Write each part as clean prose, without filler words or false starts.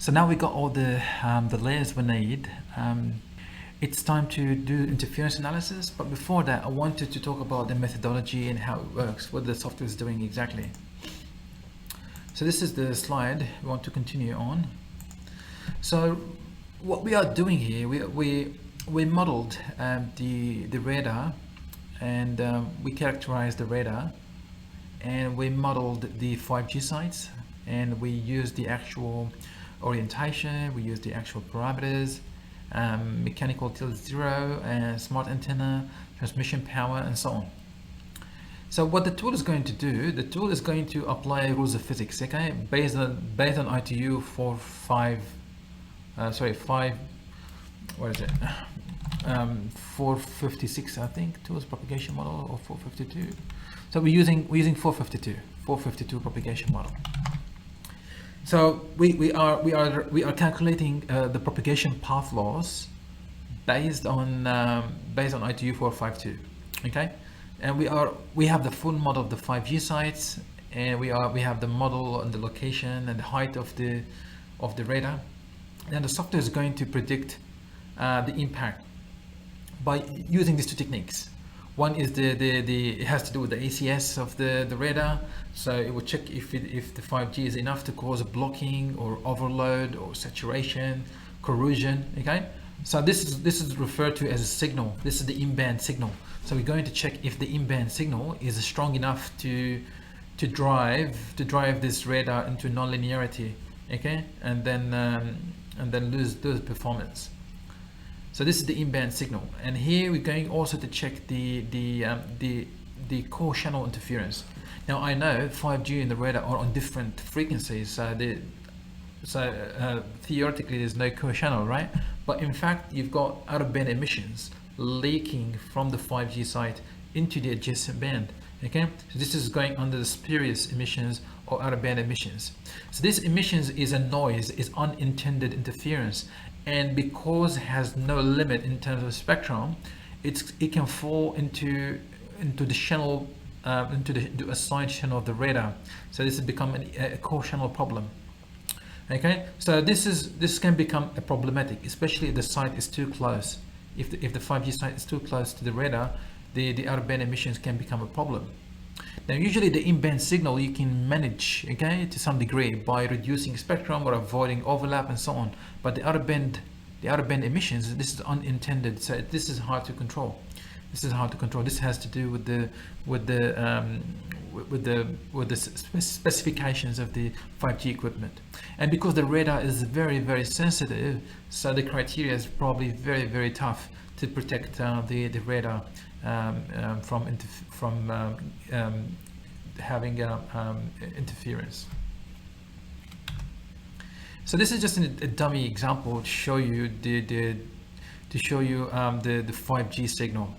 So now we got all the layers we need. It's time to do interference analysis, but before that I wanted to talk about the methodology and how it works, what the software is doing exactly. So this is the slide we want to continue on. So what we are doing here, we modeled the radar, and we characterized the radar, and we modeled the 5G sites, and we used the actual orientation, we used the actual parameters, mechanical till zero, and smart antenna, transmission power, and so on. So what the tool is going to do, the tool is going to apply rules of physics, okay, based on ITU 456, I think, tools propagation model, or 452. So we're using 452 propagation model. So we are calculating the propagation path loss based on ITU 452, okay, and we have the full model of the 5G sites, and we have the model and the location and the height of the radar, and the software is going to predict the impact by using these two techniques. One is it has to do with the ACS of the radar, so it will check if the 5G is enough to cause a blocking or overload or saturation, corrosion. Okay, so this is referred to as a signal. This is the in-band signal. So we're going to check if the in-band signal is strong enough to drive this radar into nonlinearity. Okay, and then lose performance. So this is the in-band signal, and here we're going also to check the core channel interference. Now I know 5G and the radar are on different frequencies, so theoretically there's no core channel, right? But in fact you've got out-of-band emissions leaking from the 5G site into the adjacent band. Okay, so this is going under the spurious emissions or out-of-band emissions. So this emissions is a noise, is unintended interference, and because it has no limit in terms of spectrum, it can fall into the channel, into a side channel of the radar. So this has become a core channel problem. Okay, so this can become a problematic, especially if the site is too close. If the 5G site is too close to the radar, the out-of-band emissions can become a problem. Now usually the in-band signal you can manage, okay, to some degree by reducing spectrum or avoiding overlap and so on, but the out-of-band emissions, this is unintended, so this is hard to control. This has to do with the specifications of the 5G equipment, and because the radar is very, very sensitive, so the criteria is probably very, very tough to protect the radar from having interference. So this is just a dummy example to show you the 5G signal.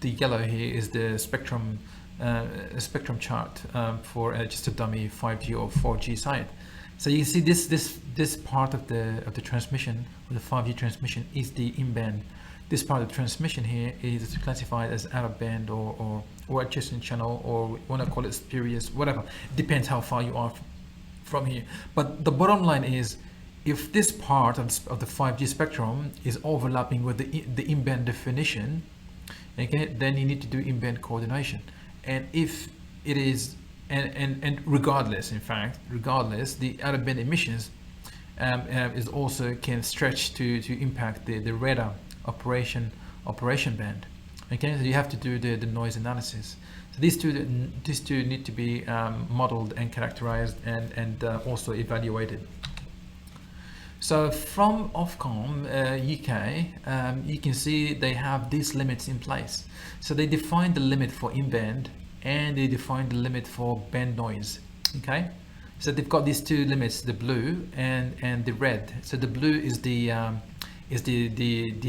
The yellow here is the spectrum chart for just a dummy 5G or 4G site. So you see this part of the transmission, the 5G transmission, is the in-band. This part of the transmission here is classified as out-of-band or adjacent channel, or you want to call it spurious, whatever. Depends how far you are from here. But the bottom line is, if this part of the 5G spectrum is overlapping with the in-band definition, okay, then you need to do in-band coordination. And if it is, and regardless, the out-of-band emissions is also can stretch to impact the radar operation band. Okay, so you have to do the noise analysis. So these two need to be modeled and characterized and also evaluated. So from Ofcom UK, you can see they have these limits in place. So they define the limit for in-band and they define the limit for band noise. Okay, so they've got these two limits, the blue and the red. So the blue is the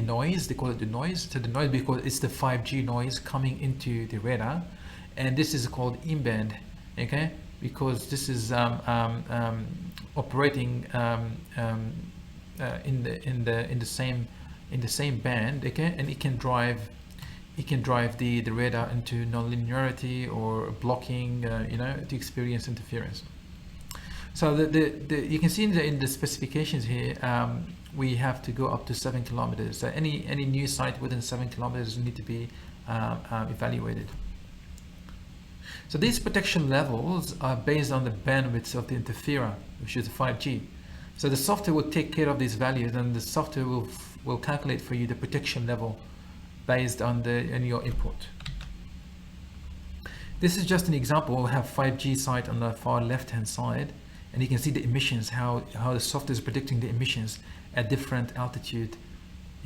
noise, they call it the noise. So the noise because it's the 5G noise coming into the radar, and this is called in-band, okay, because this is operating in the same band, okay, and it can drive the radar into nonlinearity or blocking, to experience interference. So you can see in the specifications here, we have to go up to 7 kilometers. So any new site within 7 kilometers need to be evaluated. So these protection levels are based on the bandwidth of the interferer, which is 5G. So the software will take care of these values, and the software will calculate for you the protection level based on your input. This is just an example. We have 5G site on the far left-hand side, and you can see the emissions, how the software is predicting the emissions at different altitude.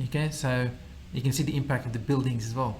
Okay, so you can see the impact of the buildings as well.